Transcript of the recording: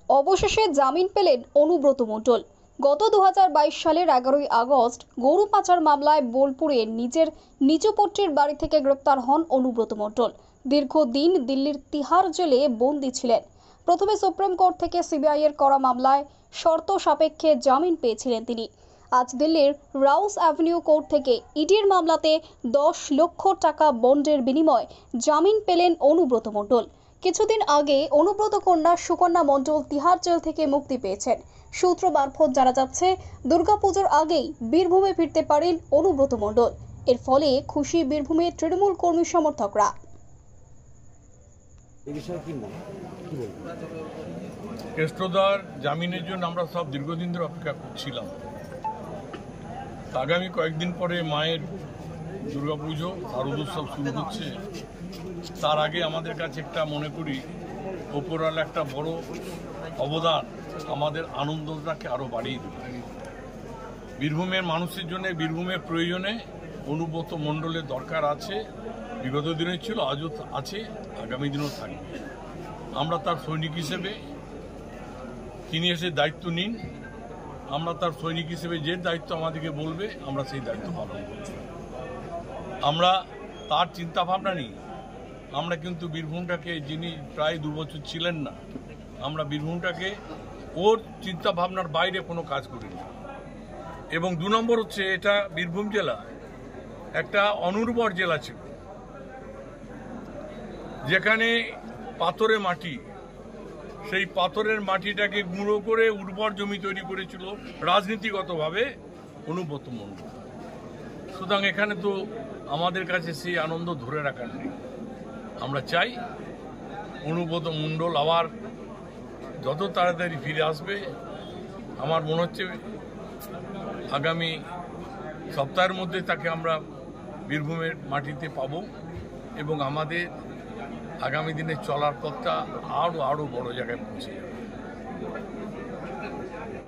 অবশেষে জামিন পেলেন অনুব্রত মণ্ডল। গত 2022 সালের 11ই আগস্ট গরু পাচার মামলায় বোলপুরে নিজের নিচপট্টির বাড়ি থেকে গ্রেপ্তার হন অনুব্রত মণ্ডল। দীর্ঘদিন দিল্লির তিহার জেলে বন্দী ছিলেন। প্রথমে সুপ্রিম কোর্ট থেকে সিবিআই এর করা মামলায় শর্ত সাপেক্ষে জামিন পেয়েছিলেন তিনি। আজ দিল্লির রাউস অ্যাভিনিউ কোর্ট থেকে ইডির মামলাতে 10 লক্ষ টাকা বন্ডের বিনিময়ে জামিন পেলেন অনুব্রত মণ্ডল। কিছুদিন আগে অনুব্রত কন্যা সুকন্যা মণ্ডল তিহার জেল থেকে মুক্তি পেয়েছেন। সূত্র মারফত জানা যাচ্ছে, দুর্গাপুজোর আগেই বীরভূমে ফিরতে পারেন অনুব্রত মণ্ডল। এর ফলে খুশি বীরভূমের তৃণমূল কর্মী সমর্থকরা। কেষ্টদার জামিনের জন্য আমরা সব দীর্ঘদিন ধরে অপেক্ষা করছিলাম। আগামী কয়েকদিন পরে মায়ের দুর্গাপুজো শারদোৎসব শুরু হচ্ছে। তার আগে আমাদের কাছে একটা মনে করি ওপরওয়ালা একটা বড় অবদান আমাদের আনন্দটাকে আরও বাড়িয়ে দেবে। বীরভূমের মানুষের জন্য, বীরভূমের প্রয়োজনে অনুব্রত মণ্ডলের দরকার আছে। বিগত দিনে ছিল, আজও আছে, আগামী দিনেও থাকবে। আমরা তার সৈনিক হিসেবে তিনি এসে দায়িত্ব নিন। আমরা তার সৈনিক হিসেবে যে দায়িত্ব আমাদেরকে বলবে আমরা সেই দায়িত্ব পালন করব। আমরা তার চিন্তাভাবনা নিই। আমরা কিন্তু বীরভূমটাকে, যিনি প্রায় 2 বছর ছিলেন না, আমরা বীরভূমটাকে ওর চিন্তাভাবনার বাইরে কোনো কাজ করিনি। এবং 2 নম্বর হচ্ছে, এটা বীরভূম জেলা একটা অনুর্বর জেলা ছিল, যেখানে পাথরের মাটি, সেই পাথরের মাটিটাকে গুঁড়ো করে উর্বর জমি তৈরি করেছিল রাজনীতিগতভাবে অনুব্রত মণ্ডল। সুতরাং এখানে তো আমাদের কাছে সেই আনন্দ ধরে রাখার নেই। আমরা চাই অনুব্রত মণ্ডল আবার যত তাড়াতাড়ি ফিরে আসবে। আমার মনে হচ্ছে আগামী সপ্তাহের মধ্যে তাকে আমরা বীরভূমের মাটিতে পাব এবং আমাদের আগামী দিনে চলার পথটা আরও বড় জায়গায় পৌঁছে যাবে।